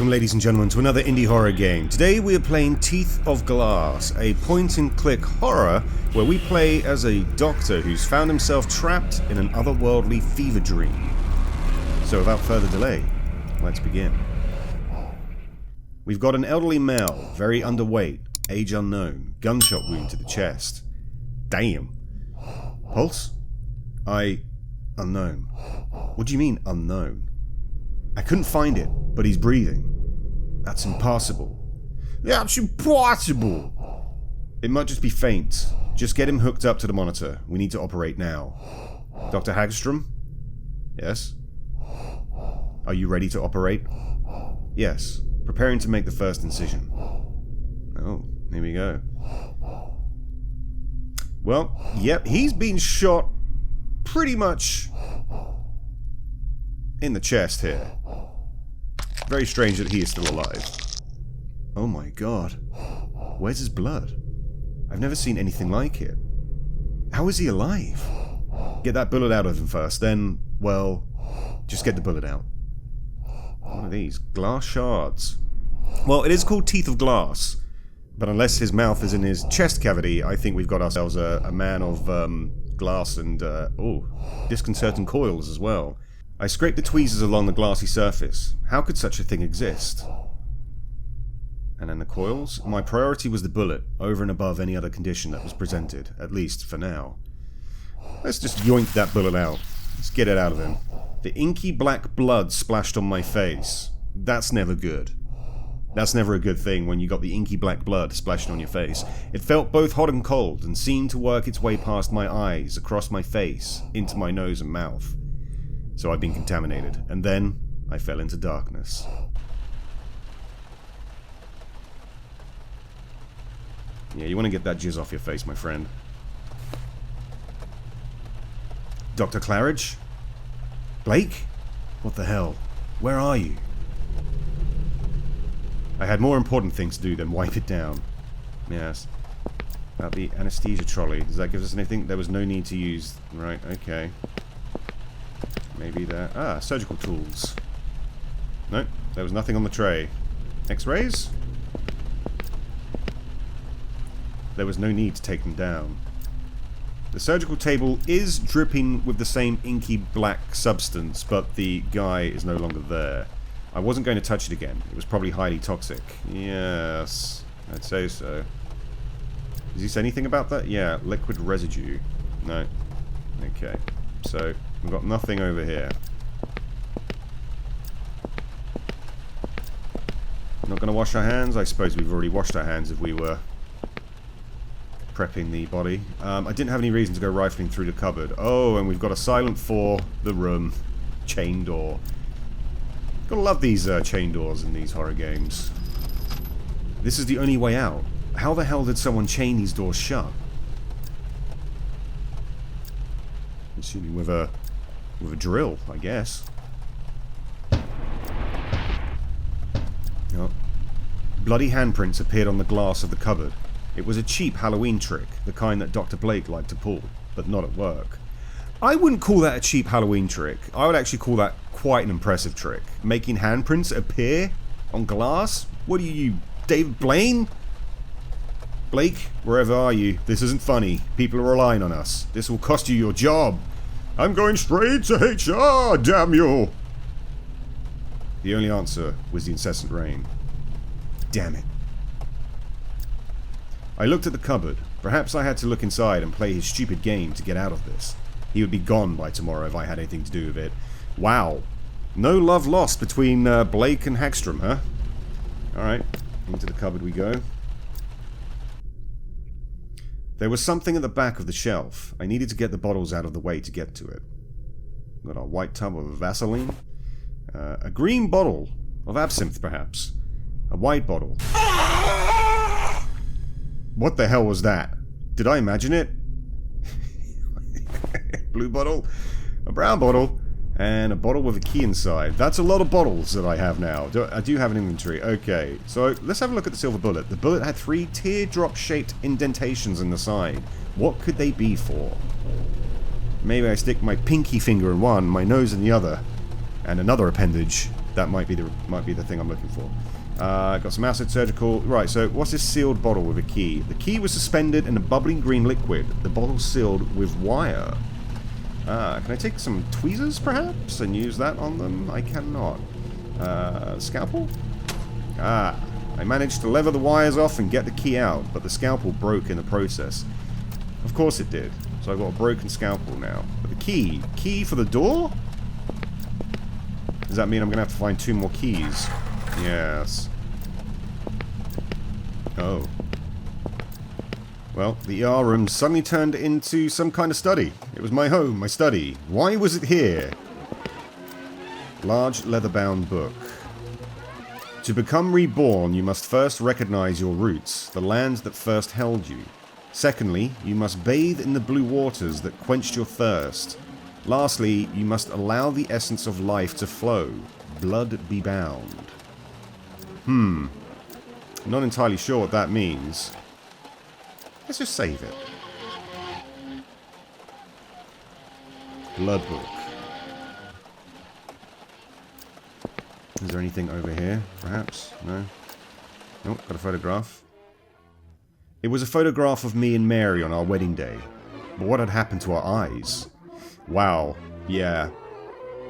Welcome, ladies and gentlemen, to another indie horror game. Today we are playing Teeth of Glass, a point-and-click horror where we play as a doctor who's found himself trapped in an otherworldly fever dream. So without further delay, let's begin. We've got an elderly male, very underweight, age unknown, gunshot wound to the chest. Damn. Pulse? Unknown. What do you mean, unknown? I couldn't find it, but he's breathing. That's impossible. That's impossible! It might just be faint. Just get him hooked up to the monitor. We need to operate now. Dr. Hagstrom? Yes? Are you ready to operate? Yes. Preparing to make the first incision. Oh, here we go. Well, yep, he's been shot pretty much in the chest here. Very strange that he is still alive. Oh my god. Where's his blood? I've never seen anything like it. How is he alive? Get that bullet out of him first, then, well, just get the bullet out. What are these? Glass shards. Well, it is called Teeth of Glass, but unless his mouth is in his chest cavity, I think we've got ourselves a man of glass and, disconcerting coils as well. I scraped the tweezers along the glassy surface. How could such a thing exist? And then the coils? My priority was the bullet, over and above any other condition that was presented, at least for now. Let's just yoink that bullet out. Let's get it out of him. The inky black blood splashed on my face. That's never good. That's never a good thing when you got the inky black blood splashing on your face. It felt both hot and cold, and seemed to work its way past my eyes, across my face, into my nose and mouth. So I've been contaminated, and then I fell into darkness. Yeah, you want to get that jizz off your face, my friend. Dr. Claridge? Blake? What the hell? Where are you? I had more important things to do than wipe it down. Yes. About the anesthesia trolley. Does that give us anything? There was no need to use... Right, okay. Maybe there... Ah, surgical tools. Nope, there was nothing on the tray. X-rays? There was no need to take them down. The surgical table is dripping with the same inky black substance, but the guy is no longer there. I wasn't going to touch it again. It was probably highly toxic. Yes, I'd say so. Does he say anything about that? Yeah, liquid residue. No. Okay, so... we've got nothing over here. Not going to wash our hands? I suppose we've already washed our hands if we were prepping the body. I didn't have any reason to go rifling through the cupboard. Oh, and we've got a silent for the room. Chain door. Gotta love these chain doors in these horror games. This is the only way out. How the hell did someone chain these doors shut? Assuming with a drill, I guess. Oh. Bloody handprints appeared on the glass of the cupboard. It was a cheap Halloween trick, the kind that Dr. Blake liked to pull, but not at work. I wouldn't call that a cheap Halloween trick. I would actually call that quite an impressive trick. Making handprints appear on glass? What are you, David Blaine? Blake, wherever are you? This isn't funny. People are relying on us. This will cost you your job. I'm going straight to HR, damn you! The only answer was the incessant rain. Damn it. I looked at the cupboard. Perhaps I had to look inside and play his stupid game to get out of this. He would be gone by tomorrow if I had anything to do with it. Wow. No love lost between Blake and Hagstrom, huh? Alright, into the cupboard we go. There was something at the back of the shelf. I needed to get the bottles out of the way to get to it. Got a white tub of Vaseline. A green bottle of absinthe, perhaps. A white bottle. What the hell was that? Did I imagine it? Blue bottle, a brown bottle, and a bottle with a key inside. That's a lot of bottles that I have now. I do have an inventory. Okay, so let's have a look at the silver bullet. The bullet had 3 teardrop-shaped indentations in the side. What could they be for? Maybe I stick my pinky finger in one, my nose in the other, and another appendage That might be the thing I'm looking for. Got some acid surgical. Right, so what's this sealed bottle with a key? The key was suspended in a bubbling green liquid. The bottle sealed with wire. Can I take some tweezers, perhaps, and use that on them? I cannot. Scalpel? I managed to lever the wires off and get the key out, but the scalpel broke in the process. Of course it did. So I've got a broken scalpel now. But the key? Key for the door? Does that mean I'm going to have to find 2 more keys? Yes. Oh. Well, the ER room suddenly turned into some kind of study. It was my home, my study. Why was it here? Large leather-bound book. To become reborn, you must first recognize your roots, the land that first held you. Secondly, you must bathe in the blue waters that quenched your thirst. Lastly, you must allow the essence of life to flow. Blood be bound. Not entirely sure what that means. Let's just save it. Blood book. Is there anything over here, perhaps? No? Nope, got a photograph. It was a photograph of me and Mary on our wedding day. But what had happened to our eyes? Wow, yeah.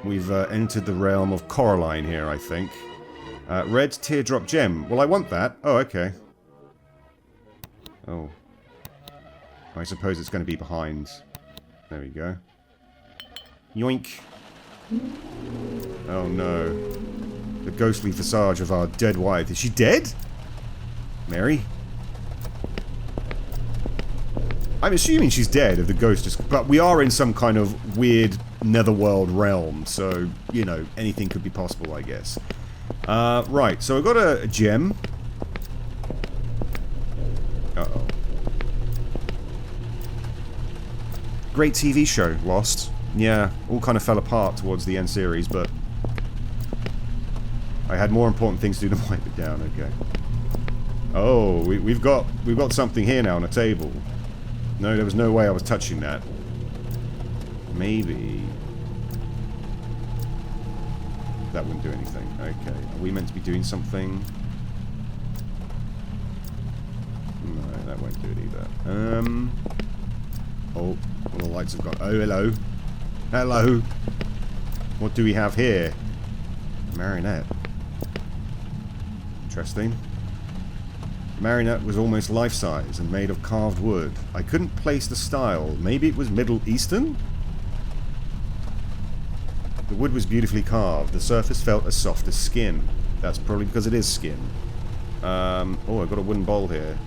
We've entered the realm of Coraline here, I think. Red teardrop gem. Well, I want that. Oh, okay. Oh. I suppose it's going to be behind. There we go. Yoink. Oh, no. The ghostly visage of our dead wife. Is she dead? Mary? I'm assuming she's dead if the ghost is... But we are in some kind of weird netherworld realm, so, you know, anything could be possible, I guess. Right, so I've got a gem. Uh-oh. Great TV show, Lost. Yeah, all kind of fell apart towards the end series, but... I had more important things to do than wipe it down, okay. Oh, we've got something here now on a table. No, there was no way I was touching that. Maybe... That wouldn't do anything. Okay. Are we meant to be doing something? No, that won't do it either. Oh, all the lights have gone. Oh, hello. Hello. What do we have here? Marionette. Interesting. The marionette was almost life-size and made of carved wood. I couldn't place the style. Maybe it was Middle Eastern? The wood was beautifully carved. The surface felt as soft as skin. That's probably because it is skin. Oh, I've got a wooden bowl here.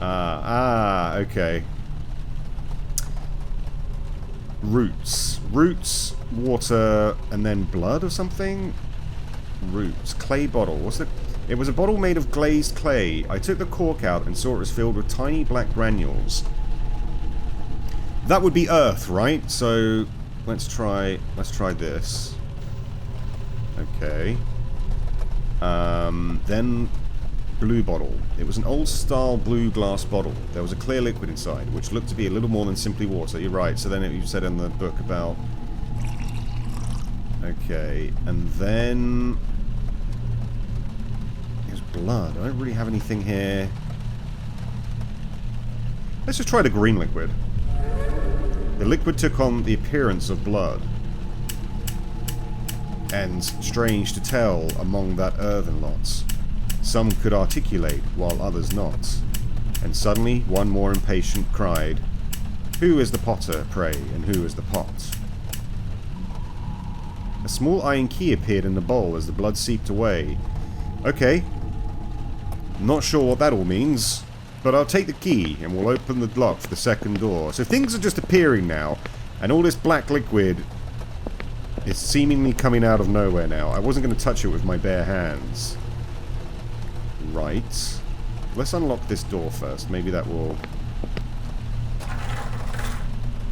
Okay. Roots. Roots, water, and then blood or something? Roots. Clay bottle. What's the... It was a bottle made of glazed clay. I took the cork out and saw it was filled with tiny black granules. That would be earth, right? So... Let's try this. Okay. Then blue bottle. It was an old style blue glass bottle. There was a clear liquid inside, which looked to be a little more than simply water. You're right. So then you said in the book about... Okay. And then... There's blood. I don't really have anything here. Let's just try the green liquid. The liquid took on the appearance of blood. And, strange to tell, among that earthen lots, some could articulate, while others not. And suddenly, one more impatient cried, "Who is the potter, pray, and who is the pot?" A small iron key appeared in the bowl as the blood seeped away. Okay. Not sure what that all means. But I'll take the key, and we'll open the lock for the second door. So things are just appearing now, and all this black liquid is seemingly coming out of nowhere now. I wasn't going to touch it with my bare hands. Right. Let's unlock this door first. Maybe that will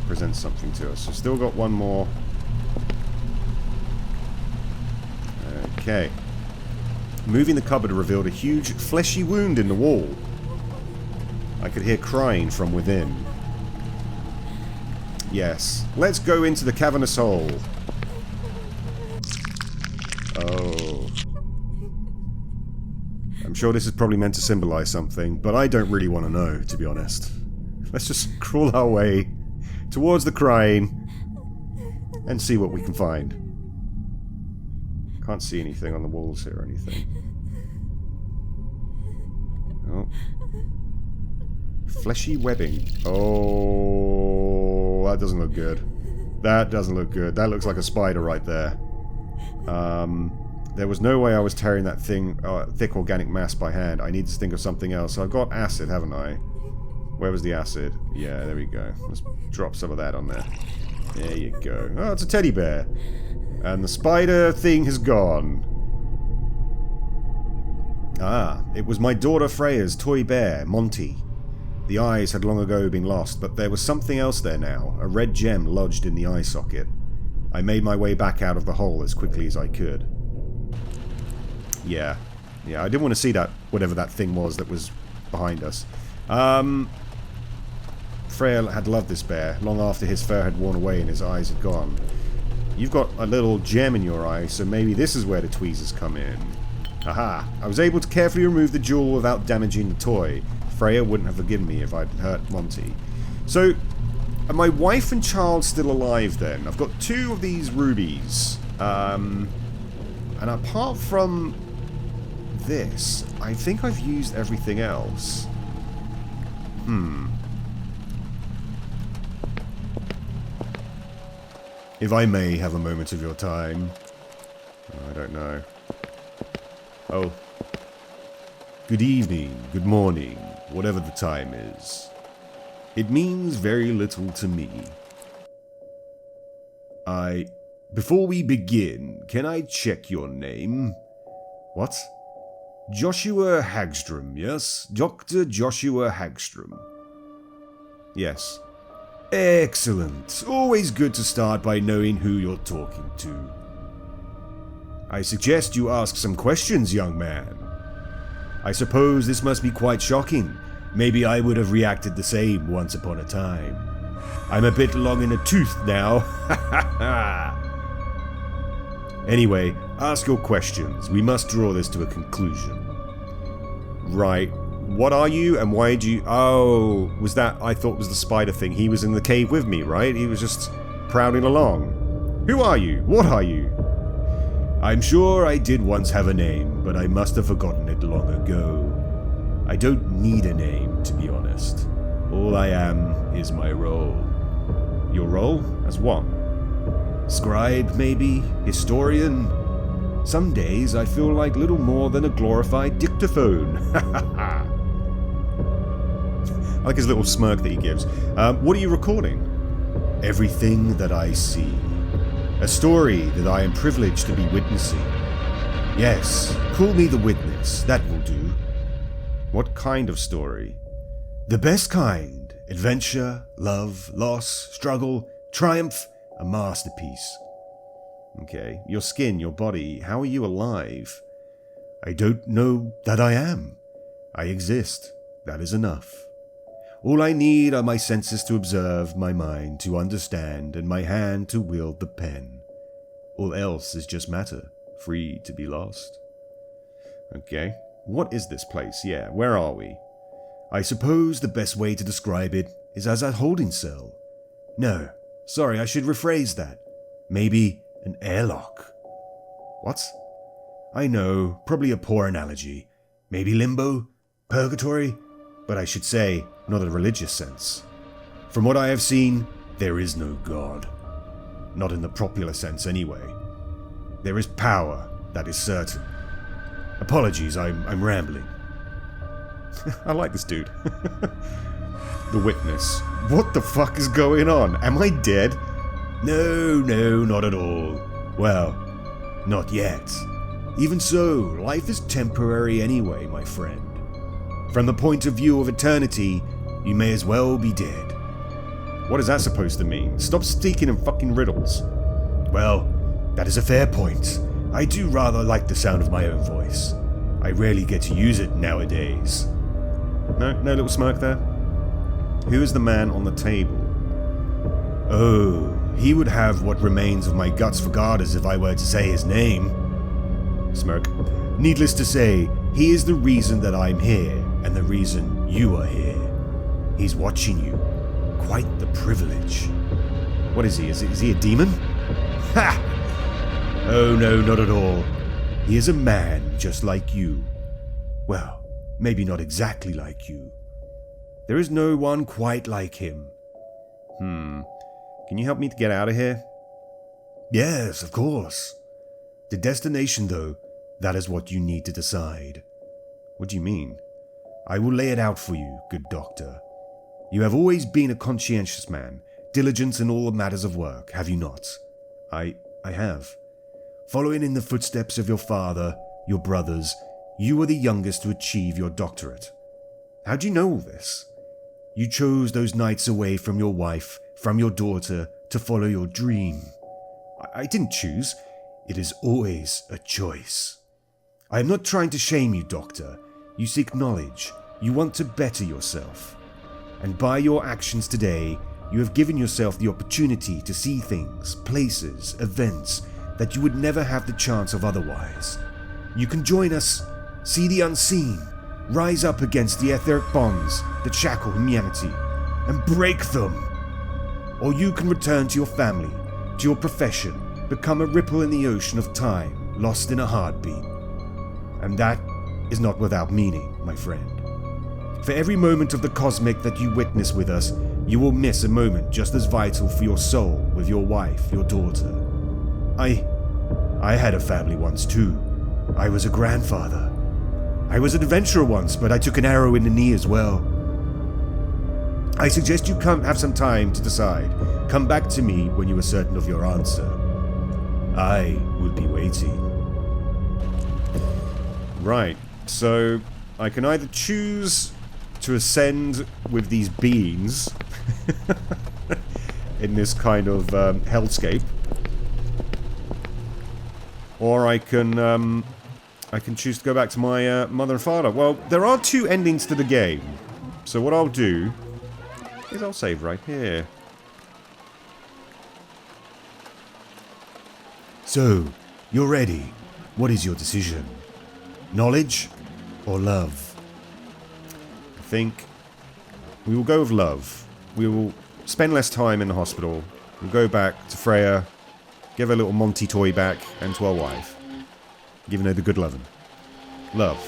present something to us. So still got one more. Okay. Moving the cupboard revealed a huge fleshy wound in the wall. I could hear crying from within. Yes. Let's go into the cavernous hole. Oh. I'm sure this is probably meant to symbolize something, but I don't really want to know, to be honest. Let's just crawl our way towards the crying and see what we can find. Can't see anything on the walls here or anything. Oh. Fleshy webbing. Oh, that doesn't look good. That doesn't look good. That looks like a spider right there. There was no way I was tearing that thing, thick organic mass by hand. I need to think of something else. So I've got acid, haven't I? Where was the acid? Yeah, there we go. Let's drop some of that on there. There you go. Oh, it's a teddy bear. And the spider thing has gone. Ah, it was my daughter Freya's toy bear, Monty. The eyes had long ago been lost, but there was something else there now, a red gem lodged in the eye socket. I made my way back out of the hole as quickly as I could. Yeah, I didn't want to see that, whatever that thing was that was behind us. Freya had loved this bear, long after his fur had worn away and his eyes had gone. You've got a little gem in your eye, so maybe this is where the tweezers come in. Aha! I was able to carefully remove the jewel without damaging the toy. Freya wouldn't have forgiven me if I'd hurt Monty. So, are my wife and child still alive then? I've got 2 of these rubies. And apart from this, I think I've used everything else. If I may have a moment of your time. I don't know. Oh. Good evening, good morning, whatever the time is. It means very little to me. Before we begin, can I check your name? What? Joshua Hagstrom, yes? Dr. Joshua Hagstrom. Yes. Excellent. Always good to start by knowing who you're talking to. I suggest you ask some questions, young man. I suppose this must be quite shocking. Maybe I would have reacted the same once upon a time. I'm a bit long in the tooth now. Anyway, ask your questions. We must draw this to a conclusion. Right. What are you and why did you... Oh, was that... I thought was the spider thing. He was in the cave with me, right? He was just prowling along. Who are you? What are you? I'm sure I did once have a name, but I must have forgotten it long ago. I don't need a name, to be honest. All I am is my role. Your role? As what? Scribe, maybe? Historian? Some days I feel like little more than a glorified dictaphone. I like his little smirk that he gives. What are you recording? Everything that I see. A story that I am privileged to be witnessing. Yes, call me the witness. That will do. What kind of story? The best kind. Adventure, love, loss, struggle, triumph, a masterpiece. Okay, your skin, your body, how are you alive? I don't know that I am. I exist. That is enough. All I need are my senses to observe, my mind to understand, and my hand to wield the pen. All else is just matter, free to be lost. Okay, what is this place? Yeah, where are we? I suppose the best way to describe it is as a holding cell. No, sorry, I should rephrase that. Maybe an airlock. What? I know, probably a poor analogy. Maybe limbo? Purgatory? But I should say, not in a religious sense. From what I have seen, there is no God. Not in the popular sense, anyway. There is power, that is certain. Apologies, I'm rambling. I like this dude. The witness. What the fuck is going on? Am I dead? No, not at all. Well, not yet. Even so, life is temporary anyway, my friend. From the point of view of eternity, you may as well be dead. What is that supposed to mean? Stop speaking in fucking riddles. Well, that is a fair point. I do rather like the sound of my own voice. I rarely get to use it nowadays. No little smirk there? Who is the man on the table? Oh, he would have what remains of my guts for garters if I were to say his name. Smirk. Needless to say, he is the reason that I'm here, and the reason you are here. He's watching you. Quite the privilege. What is he? Is he a demon? Ha! Oh no, not at all. He is a man just like you. Well, maybe not exactly like you. There is no one quite like him. Can you help me to get out of here? Yes, of course. The destination, though, that is what you need to decide. What do you mean? I will lay it out for you, good doctor. You have always been a conscientious man, diligent in all matters of work, have you not? I have. Following in the footsteps of your father, your brothers, you were the youngest to achieve your doctorate. How do you know all this? You chose those nights away from your wife, from your daughter, to follow your dream. I didn't choose. It is always a choice. I am not trying to shame you, Doctor. You seek knowledge. You want to better yourself. And by your actions today, you have given yourself the opportunity to see things, places, events that you would never have the chance of otherwise. You can join us, see the unseen, rise up against the etheric bonds that shackle humanity, and break them. Or you can return to your family, to your profession, become a ripple in the ocean of time, lost in a heartbeat. And that is not without meaning, my friend. For every moment of the cosmic that you witness with us, you will miss a moment just as vital for your soul with your wife, your daughter. I had a family once too. I was a grandfather. I was an adventurer once, but I took an arrow in the knee as well. I suggest you have some time to decide. Come back to me when you are certain of your answer. I will be waiting. Right, so I can either choose to ascend with these beings in this kind of hellscape, or I can choose to go back to my mother and father. Well, there are two endings to the game, so what I'll do is I'll save right here. So, you're ready. What is your decision? Knowledge or love? I think we will go with love. We will spend less time in the hospital. We'll go back to Freya, give her little Monty toy back, and to our wife. Giving her the good loving. Love.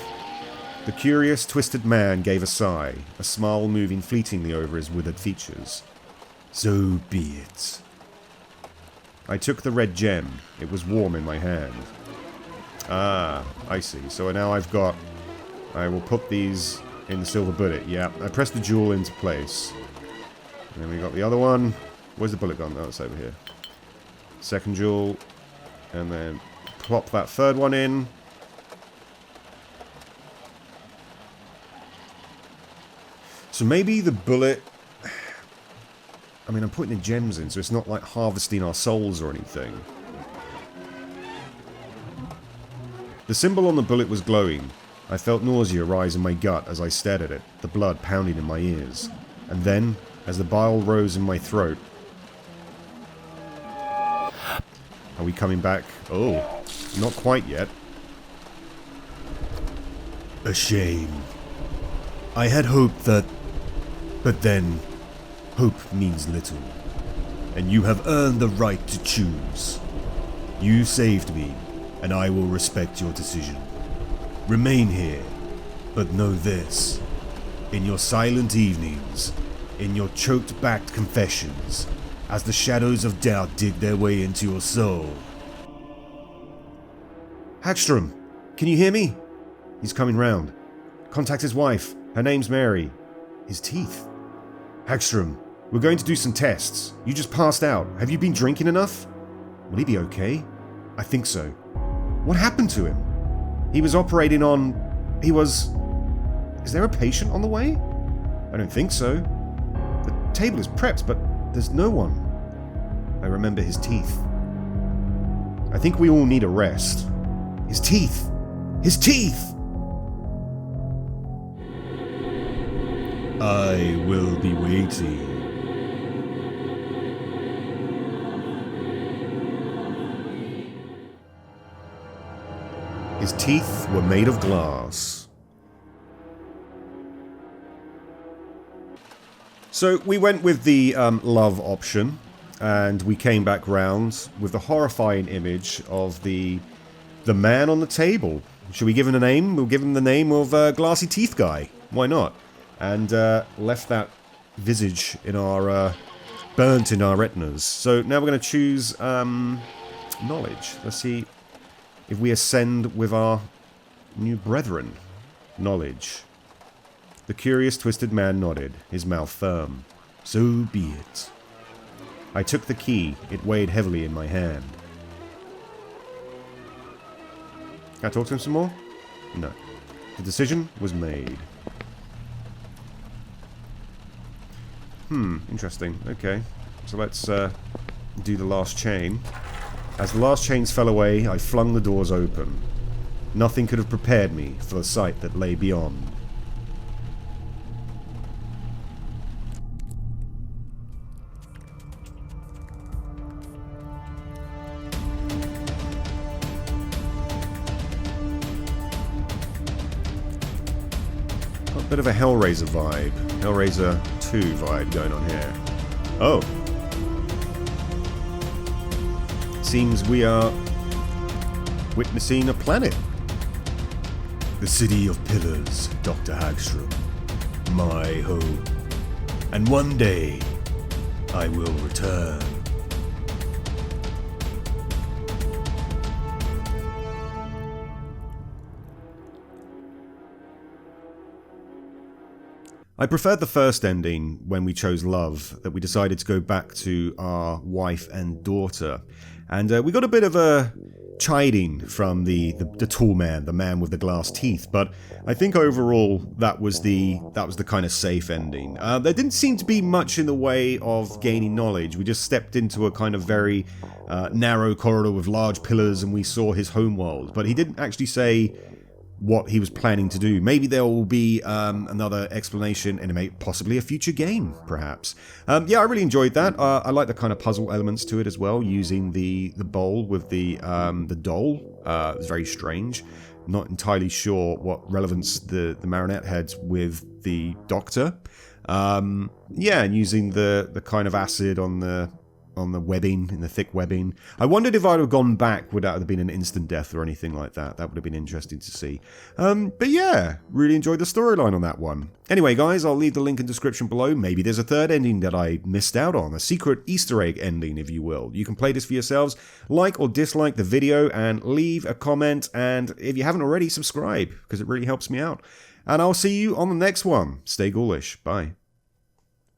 The curious, twisted man gave a sigh, a smile moving fleetingly over his withered features. So be it. I took the red gem. It was warm in my hand. Ah, I see. So now I've got... I will put these in the silver bullet. Yeah, I pressed the jewel into place. And then we got the other one. Where's the bullet gone? Oh, it's over here. Second jewel. And then plop that third one in. So maybe the bullet... I mean, I'm putting the gems in, so it's not like harvesting our souls or anything. The symbol on the bullet was glowing. I felt nausea rise in my gut as I stared at it, the blood pounding in my ears. And then, as the bile rose in my throat... Are we coming back? Oh, not quite yet. A shame. I had hoped that... But then... Hope means little. And you have earned the right to choose. You saved me, and I will respect your decision. Remain here, but know this. In your silent evenings, in your choked-backed confessions, as the shadows of doubt dig their way into your soul. Hagstrom, can you hear me? He's coming round. Contact his wife. Her name's Mary. His teeth. Hagstrom, we're going to do some tests. You just passed out. Have you been drinking enough? Will he be okay? I think so. What happened to him? He was operating on... Is there a patient on the way? I don't think so. The table is prepped, but there's no one. I remember his teeth. I think we all need a rest. His teeth! His teeth! I will be waiting. His teeth were made of glass. So we went with the love option, and we came back round with the horrifying image of the man on the table. Should we give him a name? We'll give him the name of Glassy Teeth Guy. Why not? And left that visage in our burnt in our retinas. So now we're going to choose knowledge. Let's see if we ascend with our new brethren. Knowledge. The curious twisted man nodded, his mouth firm. So be it. I took the key. It weighed heavily in my hand. Can I talk to him some more? No. The decision was made. Interesting. Okay. So let's do the last chain. As the last chains fell away, I flung the doors open. Nothing could have prepared me for the sight that lay beyond. A bit of a Hellraiser vibe. Hellraiser 2 vibe going on here. Oh. Seems we are witnessing a planet. The City of Pillars, Dr. Hagstrom. My home. And one day, I will return. I preferred the first ending when we chose love, that we decided to go back to our wife and daughter. And we got a bit of a chiding from the tall man, the man with the glass teeth, but I think overall that was the kind of safe ending. There didn't seem to be much in the way of gaining knowledge. We just stepped into a kind of very narrow corridor with large pillars and we saw his homeworld, but he didn't actually say what he was planning to do. Maybe there will be another explanation in possibly a future game, perhaps. Yeah, I really enjoyed that. I like the kind of puzzle elements to it as well, using the bowl with the doll. It was very strange. Not entirely sure what relevance the marionette had with the doctor. Yeah, and using the kind of acid on the webbing, in the thick webbing. I wondered if I'd have gone back, would that have been an instant death or anything like that? That would have been interesting to see. But yeah, really enjoyed the storyline on that one. Anyway, guys, I'll leave the link in the description below. Maybe there's a third ending that I missed out on, a secret Easter egg ending, if you will. You can play this for yourselves. Like or dislike the video and leave a comment. And if you haven't already, subscribe, because it really helps me out. And I'll see you on the next one. Stay ghoulish. Bye.